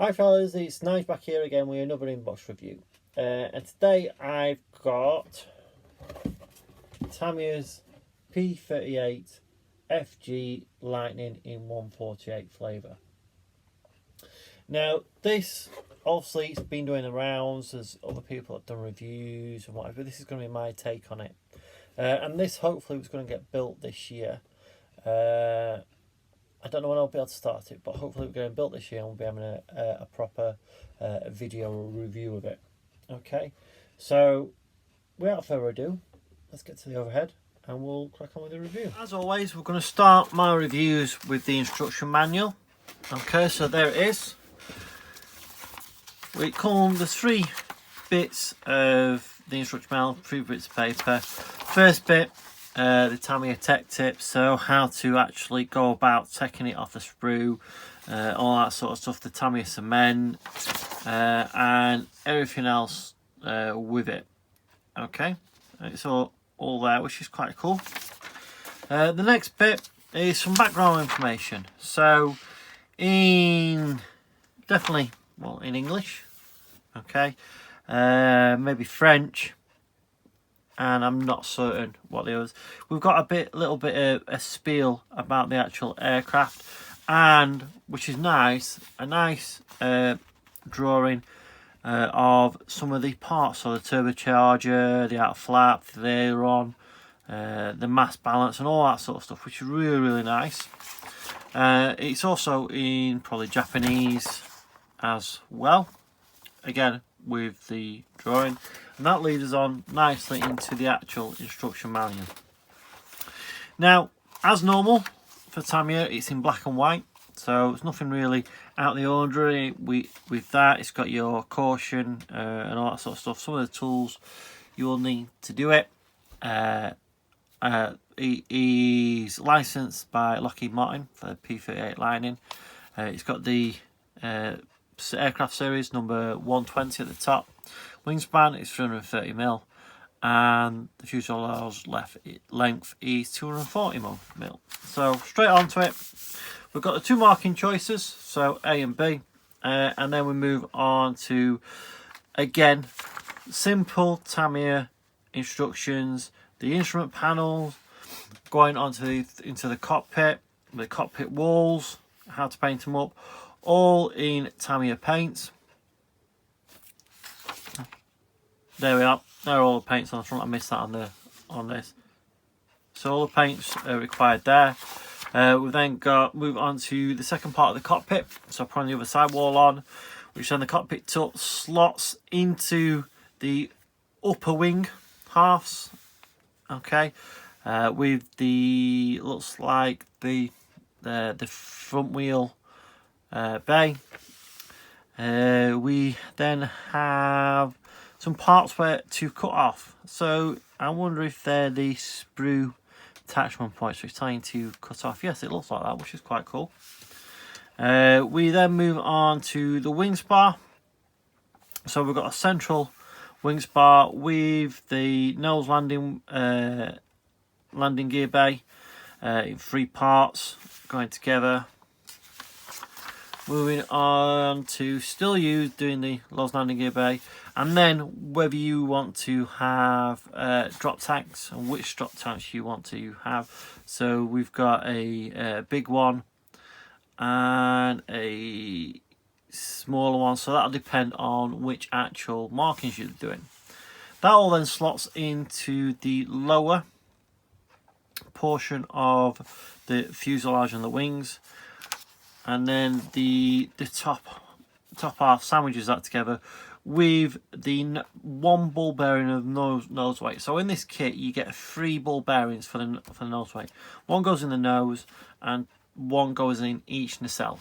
Hi fellas, it's Nige back here again with another inbox review. And today I've got Tamiya's P-38 FG Lightning in 148 flavour. Now this, obviously it's been doing the rounds, there's other people that have done reviews and whatever. This is going to be my take on it. And this hopefully was going to get built this year. I don't know when I'll be able to start it, but hopefully we're going to build this year and we'll be having a proper video review of it. Okay, so without further ado, let's get to the overhead and we'll crack on with the review. As always, we're going to start my reviews with the instruction manual. Okay, so there it is. We come the 3 bits of the instruction manual, 3 bits of paper. First bit, the Tamiya tech tips, so how to actually go about taking it off the sprue, all that sort of stuff, the Tamiya cement, and everything else with it. Okay, it's all there, which is quite cool. The next bit is some background information. So definitely in English, okay, maybe French, and I'm not certain what the others. We've got a little bit of a spiel about the actual aircraft, and which is nice, a nice drawing of some of the parts, so the turbocharger, the outer flap, the aileron, the mass balance, and all that sort of stuff, which is really nice. It's also in probably Japanese as well, again with the drawing. And that leads us on nicely into the actual instruction manual. Now, as normal for Tamiya, it's in black and white, so it's nothing really out of the ordinary. With that, it's got your caution and all that sort of stuff. Some of the tools you will need to do it. It is licensed by Lockheed Martin for the P-38 Lightning. It's got the aircraft series number 120 at the top. Wingspan is 330mm, and the fuselage length is 240mm. So straight on to it. We've got the 2 marking choices, so A and B, and then we move on to, again, simple Tamiya instructions, the instrument panels, going onto into the cockpit walls, how to paint them up, all in Tamiya paints. There we are. There are all the paints on the front. I missed that on this. So all the paints are required there. We've then move on to the second part of the cockpit. So put on the other side wall on, which then the cockpit slots into the upper wing halves. Okay, with the looks like the front wheel bay. We then have some parts where to cut off, so I wonder if they're the sprue attachment points which trying to cut off. Yes, it looks like that, which is quite cool. We then move on to the wing spar. So we've got a central wing spar with the nose landing gear bay in 3 parts going together. Moving on to still doing the nose landing gear bay, and then whether you want to have drop tanks and which drop tanks you want to have. So we've got a big one and a smaller one, so that'll depend on which actual markings you're doing. That all then slots into the lower portion of the fuselage and the wings, and then the top half sandwiches that together with the 1 ball bearing of nose weight. So in this kit you get 3 ball bearings for the nose weight. 1 goes in the nose and 1 goes in each nacelle.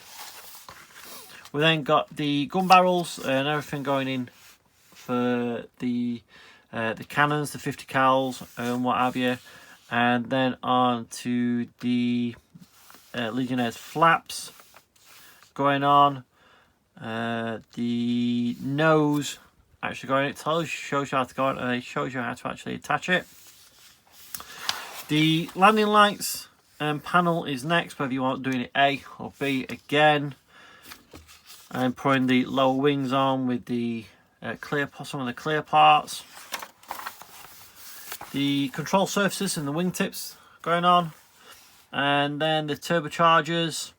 We then got the gun barrels and everything going in for the cannons, the 50 cals and what have you, and then on to the Legionnaire's flaps going on. The nose actually going, it shows you how to go on, and it shows you how to actually attach it. The landing lights panel is next, whether you want doing it A or B again. and putting the lower wings on with the some of the clear parts. The control surfaces and the wingtips going on, and then the turbochargers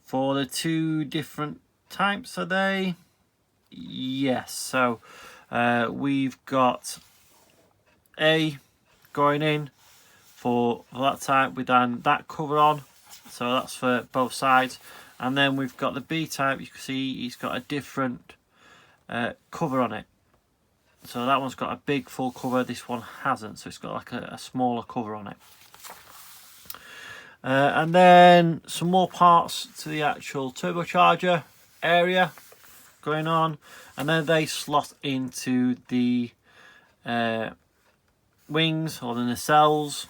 for the two different types. Are they? Yes. So we've got A going in for that type with that cover on, so that's for both sides. And then we've got the B type. You can see he's got a different cover on it. So that one's got a big full cover, this one hasn't, so it's got like a smaller cover on it. And then some more parts to the actual turbocharger area going on, and then they slot into the wings or the nacelles,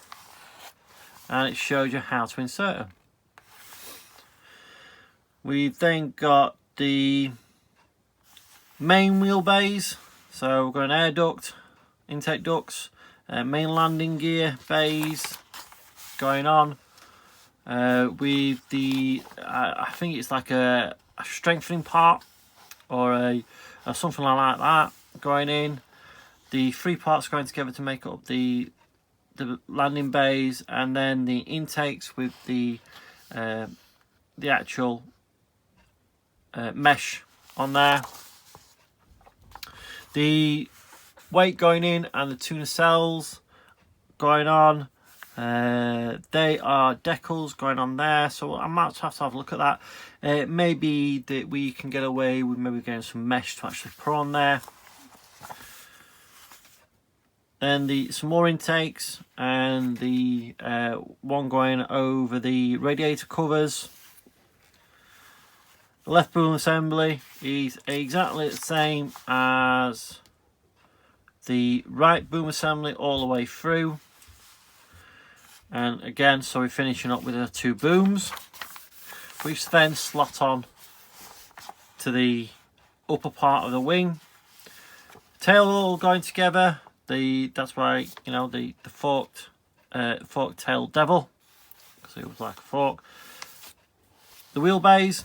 and it shows you how to insert them. We've then got the main wheelbase, so we've got an air duct, intake ducts, main landing gear bays going on with the I think it's like a strengthening part or a something like that going in. The three parts going together to make up the landing bays, and then the intakes with the actual mesh on there. The weight going in and the two nacelles going on. They are decals going on there, so I might have to have a look at that. Maybe that we can get away with maybe getting some mesh to actually put on there. Then some more intakes, and the one going over the radiator covers. The left boom assembly is exactly the same as the right boom assembly all the way through. And again, so we're finishing up with the two booms, which then slot on to the upper part of the wing. Tail all going together. That's why, you know, the forked tail devil, because it was like a fork. The wheelbase.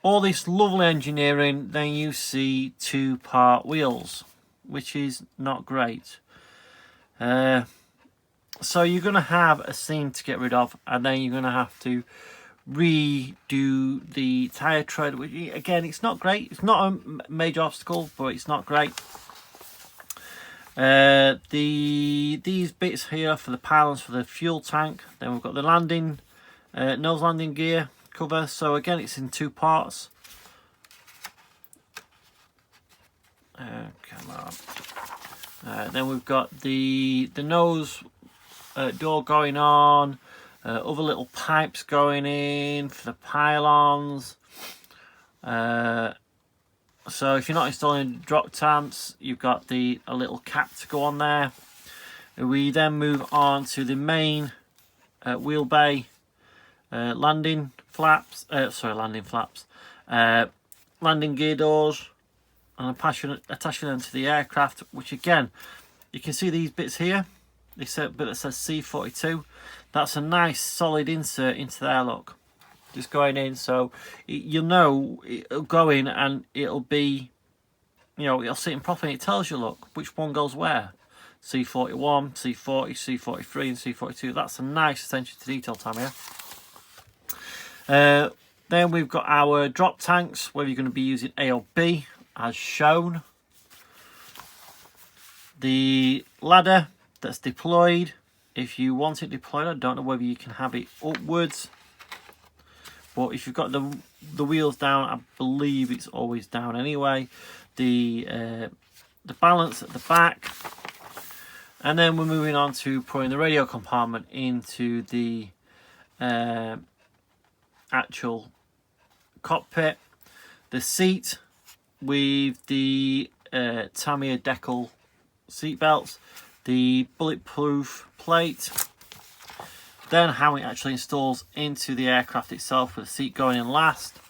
All this lovely engineering, then you see two-part wheels, which is not great. So you're going to have a seam to get rid of, and then you're going to have to redo the tyre tread, which again, it's not great. It's not a major obstacle, but it's not great. These bits here for the pylons for the fuel tank. Then we've got the landing nose landing gear cover. So again, it's in two parts. Come on. Then we've got the nose door going on. Other little pipes going in for the pylons. So if you're not installing drop tamps, you've got a little cap to go on there. We then move on to the main wheel bay landing flaps, landing gear doors, and attaching them to the aircraft, which again, you can see these bits here. This bit that says C42, that's a nice solid insert into there, look. Just going in, so you'll know it'll go in and it'll be, you know, it'll sit in properly. It tells you, look, which one goes where. C41, C40, C43 and C42. That's a nice attention to detail, Tamia. Then we've got our drop tanks, where you're going to be using A or B, as shown. The ladder that's deployed, if you want it deployed, I don't know whether you can have it upwards. But if you've got the wheels down, I believe it's always down anyway. The balance at the back, and then we're moving on to putting the radio compartment into the actual cockpit. The seat with the Tamiya decal seat belts, the bulletproof plate. Then how it actually installs into the aircraft itself, with the seat going in last.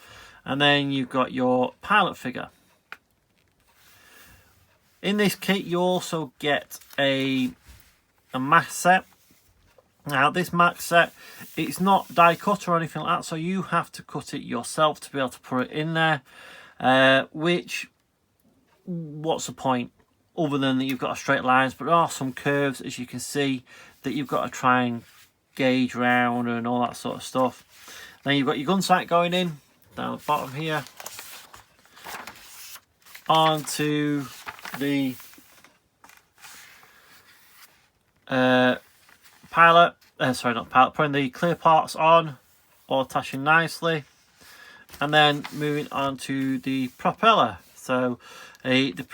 And then you've got your pilot figure. In this kit you also get a mast set, Now this max set, it's not die cut or anything like that, so you have to cut it yourself to be able to put it in there. Which, what's the point? Other than that you've got straight lines, but there are some curves, as you can see, that you've got to try and gauge round and all that sort of stuff. Then you've got your gun sight going in, down the bottom here, onto the pilot, sorry not pilot, putting the clear parts on, all attaching nicely, and then moving on to the propeller. So the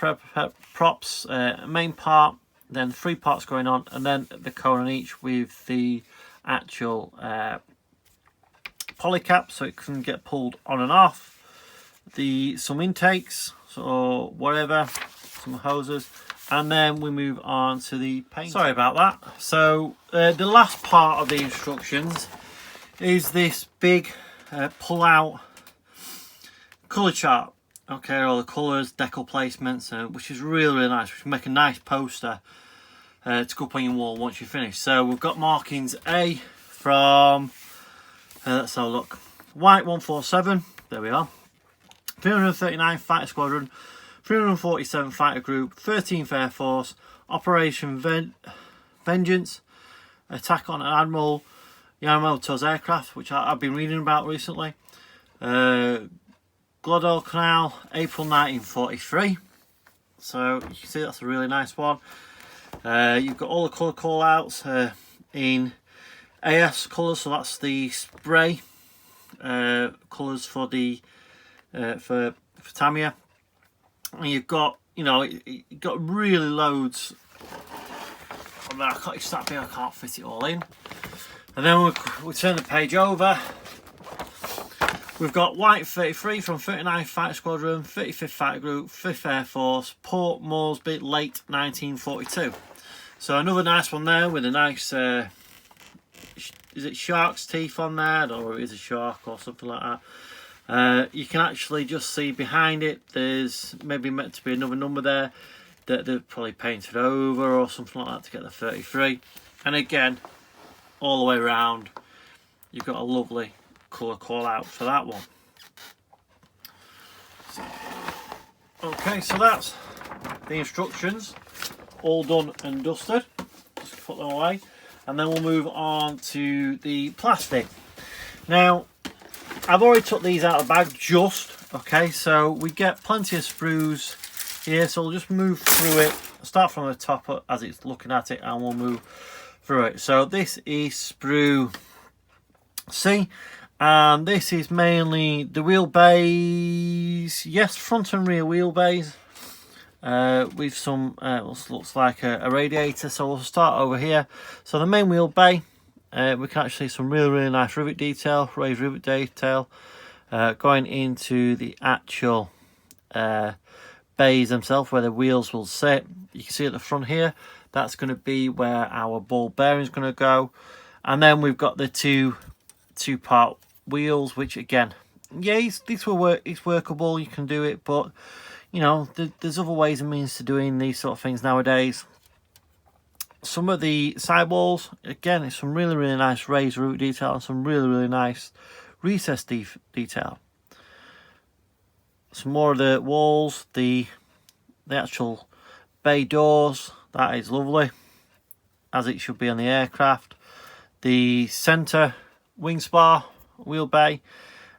props, main part, then 3 parts going on, and then the cone on each with the actual polycap, so it can get pulled on and off. Some intakes, so whatever, some hoses, and then we move on to the paint. Sorry about that. So the last part of the instructions is this big pull-out colour chart. Okay, all the colours, decal placements, which is really, really nice. Which will make a nice poster to go up on your wall once you finish. So we've got markings A from, let's have a look, White 147, there we are, 339 Fighter Squadron, 347 Fighter Group, 13th Air Force, Operation Vengeance, attack on an Admiral Yamamoto's aircraft, which I've been reading about recently. Guadalcanal, April 1943. So you can see that's a really nice one. You've got all the colour call outs in AS colours, so that's the spray colours for the for Tamia. And you've got, you know, you've got really loads. It's that big I can't fit it all in. And then we turn the page over. We've got White 33 from 39th Fighter Squadron, 35th Fighter Group, 5th Air Force, Port Moresby, late 1942. So another nice one there with a nice, is it shark's teeth on there? Or it is a shark or something like that. You can actually just see behind it, there's maybe meant to be another number there that they've probably painted over or something like that to get the 33. And again, all the way around, you've got a lovely colour call out for that one. Okay, so that's the instructions all done and dusted. Just put them away, and then we'll move on to the plastic. Now I've already took these out of the bag just, okay, so we get plenty of sprues here, so we'll just move through it, start from the top as it's looking at it, and we'll move through it. So this is sprue C, and this is mainly the wheelbase, yes, front and rear wheelbase, with some looks like a radiator. So we'll start over here. So the main wheelbase, we can actually see some really nice rivet detail, raised rivet detail, going into the actual bays themselves where the wheels will sit. You can see at the front here, that's going to be where our ball bearing is going to go, and then we've got the two-part wheels, which again, yeah, these will work. It's workable. You can do it, but you know, there's other ways and means to doing these sort of things nowadays. Some of the sidewalls, again, it's some really nice raised root detail and some really nice recessed detail. Some more of the walls, the actual bay doors, that is lovely, as it should be on the aircraft. The centre wing spar wheel bay,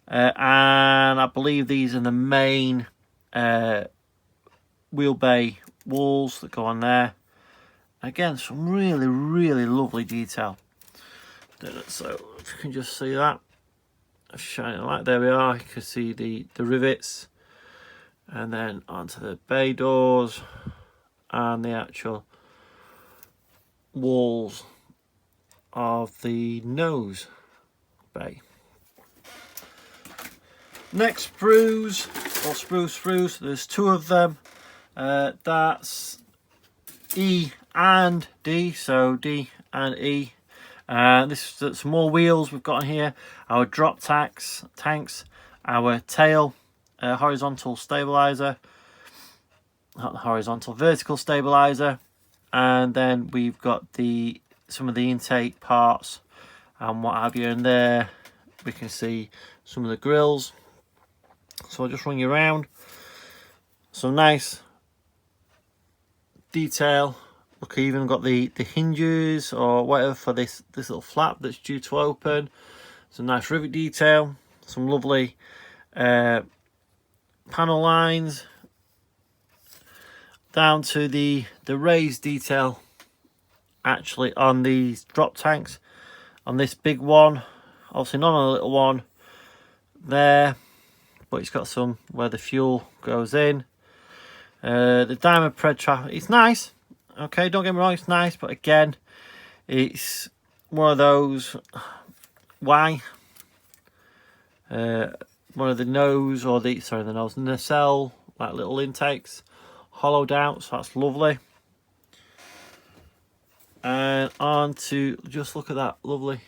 and I believe these are the main wheel bay walls that go on there. Again, some really lovely detail. So if you can just see that shining light, there we are. You can see the rivets, and then onto the bay doors and the actual walls of the nose bay. Next, sprues, or sprues. There's two of them. That's E and D, so D and E. This is some more wheels we've got on here. Our drop tanks, our tail, horizontal stabilizer, not the horizontal, vertical stabilizer, and then we've got the some of the intake parts and what have you. And there we can see some of the grills. So I'll just run you around. Some nice detail. Look, I even got the hinges or whatever for this little flap that's due to open. Some nice rivet detail. Some lovely panel lines down to the raised detail actually on these drop tanks. On this big one, obviously not on a little one there, but it's got some where the fuel goes in. The diamond pred trap, it's nice. Okay, don't get me wrong, it's nice, but again, it's one of those, why? One of the nose, or the nacelle, like little intakes, hollowed out, so that's lovely. And on to, just look at that lovely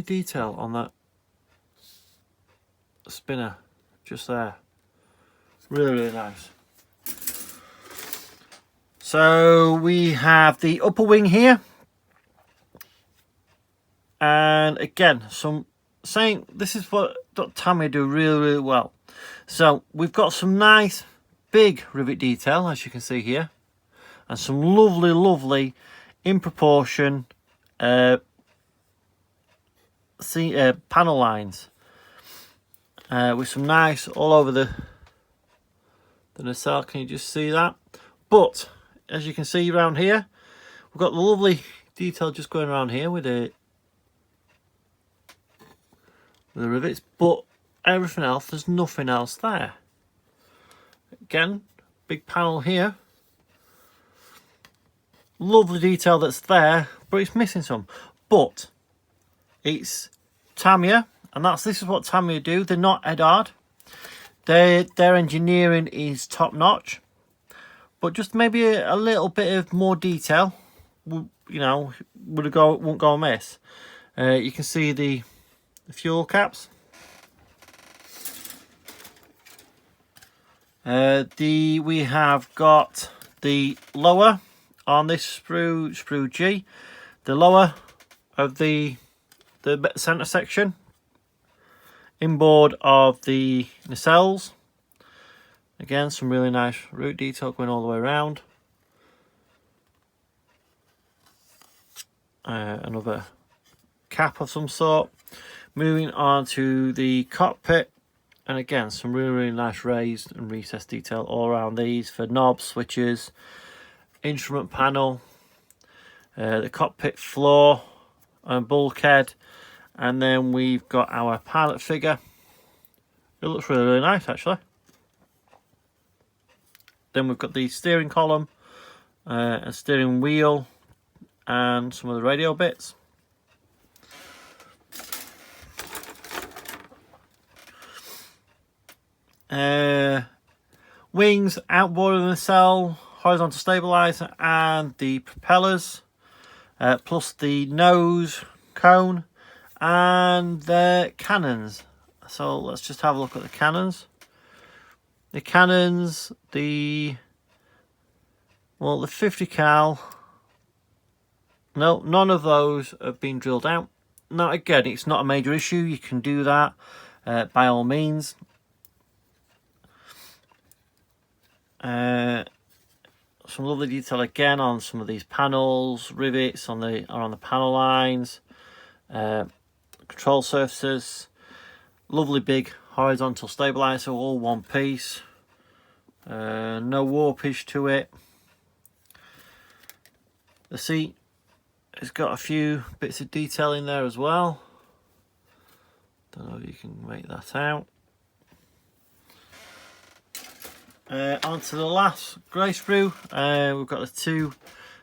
detail on that spinner, just there. Really, really nice. So we have the upper wing here, and again, this is what Tamia do really, really well. So we've got some nice big rivet detail, as you can see here, and some lovely in proportion panel lines with some nice all over the nacelle. Can you just see that? But as you can see around here, we've got the lovely detail just going around here with the rivets, but everything else, there's nothing else there. Again, big panel here, lovely detail that's there, but it's missing some. But it's Tamia, and this is what Tamia do. They're not Edard. Their engineering is top notch, but just maybe a little bit of more detail, you know, won't go amiss. You can see the fuel caps. We have got the lower on this sprue G, the lower of the center section, inboard of the nacelles. Again, some really nice root detail going all the way around. Another cap of some sort. Moving on to the cockpit, and again, some really nice raised and recessed detail all around these for knobs, switches, instrument panel, the cockpit floor and bulkhead, and then we've got our pilot figure. It looks really, really nice actually. Then we've got the steering column, a steering wheel, and some of the radio bits. Wings, outboard of the nacelle, horizontal stabilizer, and the propellers, plus the nose cone and the cannons. So let's just have a look at the cannons. The cannons, the 50 cal, no, none of those have been drilled out. Now again, it's not a major issue, you can do that by all means. Some lovely detail again on some of these panels, rivets on the panel lines, control surfaces, lovely big horizontal stabilizer, all one piece, no warpage to it. The seat has got a few bits of detail in there as well. Don't know if you can make that out. Onto the last grey sprue, we've got the two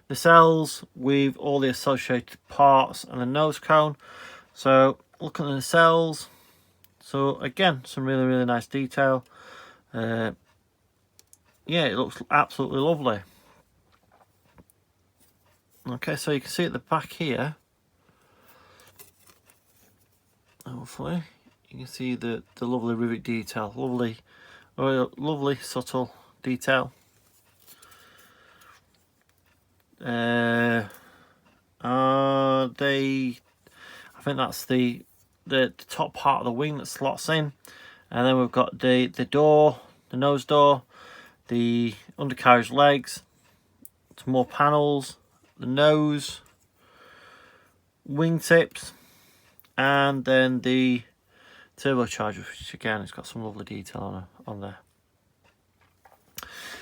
nacelles with all the associated parts and the nose cone. So look at the nacelles. So again, some really nice detail. Yeah, it looks absolutely lovely. Okay, so you can see at the back here, hopefully you can see the lovely rivet detail, lovely subtle detail. I think that's the top part of the wing that slots in, and then we've got the door, the nose door, the undercarriage legs, some more panels, the nose, wingtips, and then the turbocharger, which again has got some lovely detail on there.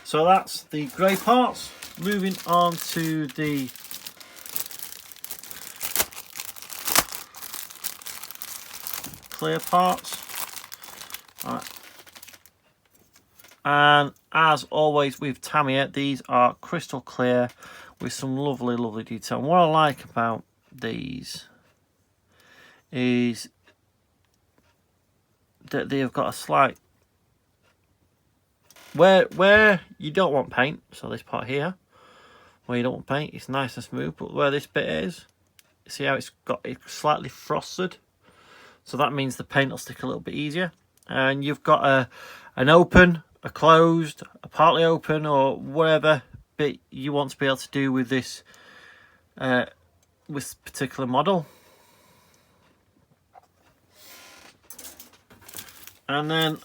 So that's the grey parts. Moving on to the clear parts. All right. And as always with Tamiya, these are crystal clear with some lovely detail. And what I like about these is that they've got a slight where you don't want paint, so this part here where you don't want paint, it's nice and smooth, but where this bit is, see how it's slightly frosted, so that means the paint will stick a little bit easier. And you've got an open, a closed, a partly open, or whatever bit you want to be able to do with this particular model. And then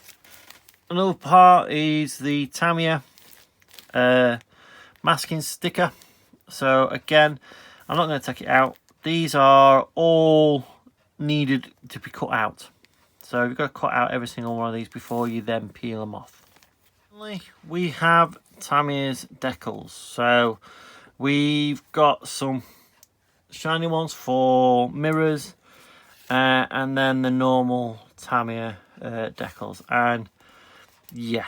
another part is the Tamia masking sticker. So again, I'm not going to take it out. These are all needed to be cut out. So you've got to cut out every single one of these before you then peel them off. Finally, we have Tamiya's decals. So we've got some shiny ones for mirrors, and then the normal Tamiya decals. And yeah,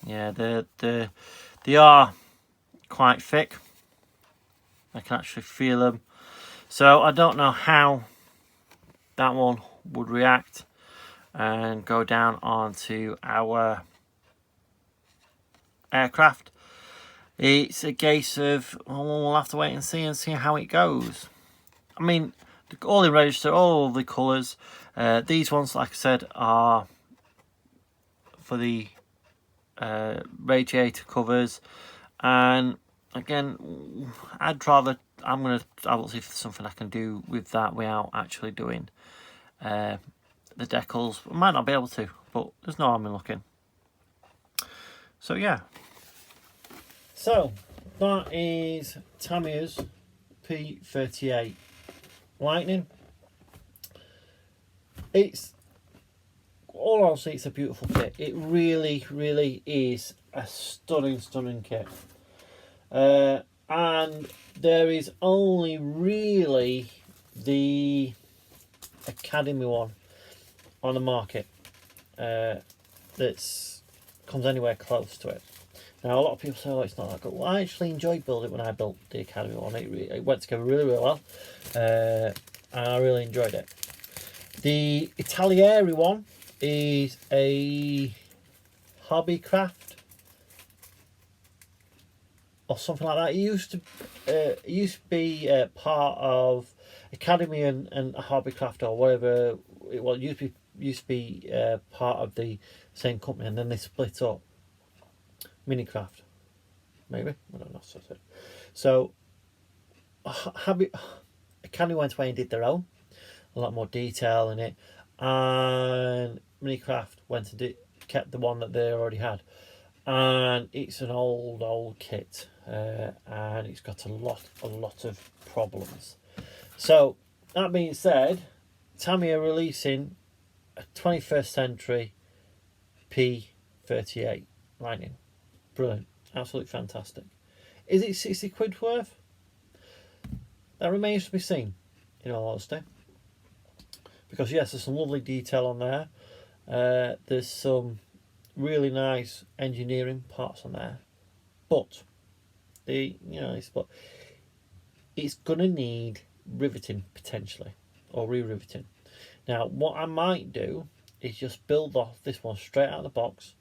they are quite thick. I can actually feel them. So I don't know how that one would react and go down onto our aircraft. It's a case of, well, we'll have to wait and see how it goes. I mean, all in register, all the colours. These ones, like I said, are for the radiator covers, and again, I will see if there's something I can do with that without actually doing the decals. I might not be able to, but there's no harm in looking. So yeah, so that is Tamiya's P-38 Lightning. It's all honestly, it's a beautiful kit. It really is a stunning kit. And there is only really the Academy one on the market that's comes anywhere close to it. Now a lot of people say, oh, it's not that good. Well, I actually enjoyed building it when I built the Academy one. It went together really well, and I really enjoyed it. The Italieri one is a hobbycraft or something like that. It used to be part of Academy and Hobbycraft or whatever. Well, it used to be part of the same company, and then they split up. Minicraft, maybe, I don't know. So Academy went away and did their own, a lot more detail in it, and Minicraft went and kept the one that they already had, and it's an old kit, and it's got a lot of problems. So that being said, Tamiya releasing a 21st century P-38 Lightning. Brilliant, absolutely fantastic. Is it 60 quid worth? That remains to be seen, in all honesty. Because yes, there's some lovely detail on there. There's some really nice engineering parts on there, but it's gonna need riveting potentially, or re-riveting. Now, what I might do is just build off this one straight out of the box.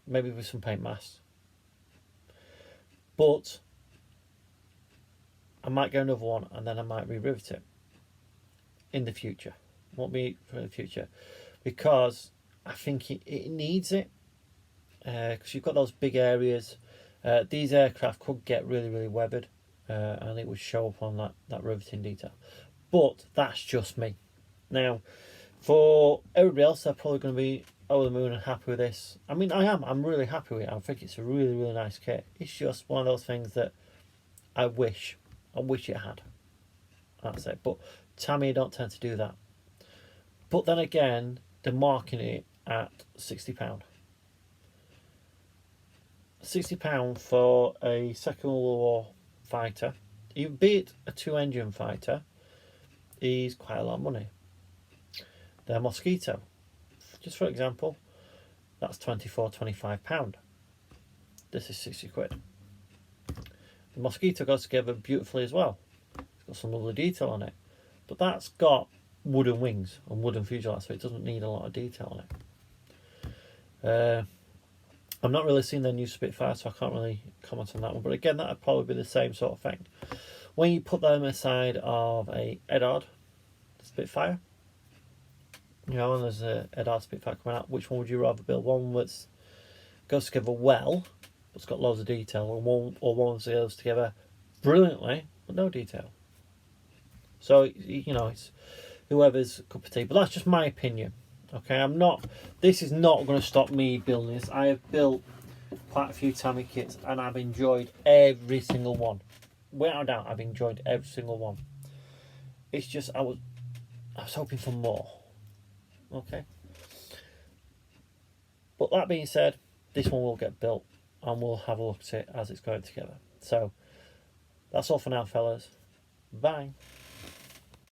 Maybe with some paint masks, but I might get another one and then I might re-rivet it in the future. Won't be for the future, because I think it needs it, because you've got those big areas. These aircraft could get really weathered, and it would show up on that riveting detail. But that's just me. Now, for everybody else, they're probably going to be over the moon and happy with this. I mean, I'm really happy with it. I think it's a really, really nice kit. It's just one of those things that I wish it had. That's it. But Tamiya don't tend to do that. But then again, they're marking it at £60. £60 for a Second World War fighter, even be it a 2-engine fighter, is quite a lot of money. The Mosquito, just for example, that's £24-25. This is 60 quid. The Mosquito goes together beautifully as well. It's got some lovely detail on it, but that's got wooden wings and wooden fuselage, so it doesn't need a lot of detail on it. I'm not really seeing their new Spitfire, so I can't really comment on that one. But again, that would probably be the same sort of thing. When you put them aside of a Edard Spitfire, you know, and there's a Edard Spitfire coming out, which one would you rather build? One that goes together well, but's got loads of detail, or one that goes together brilliantly, but no detail. So, you know, it's whoever's cup of tea. But that's just my opinion. Okay, this is not going to stop me building this. I have built quite a few Tamiya kits and I've enjoyed every single one. Without a doubt, I've enjoyed every single one. It's just, I was hoping for more. Okay. But that being said, this one will get built and we'll have a look at it as it's going together. So, that's all for now, fellas. Bye.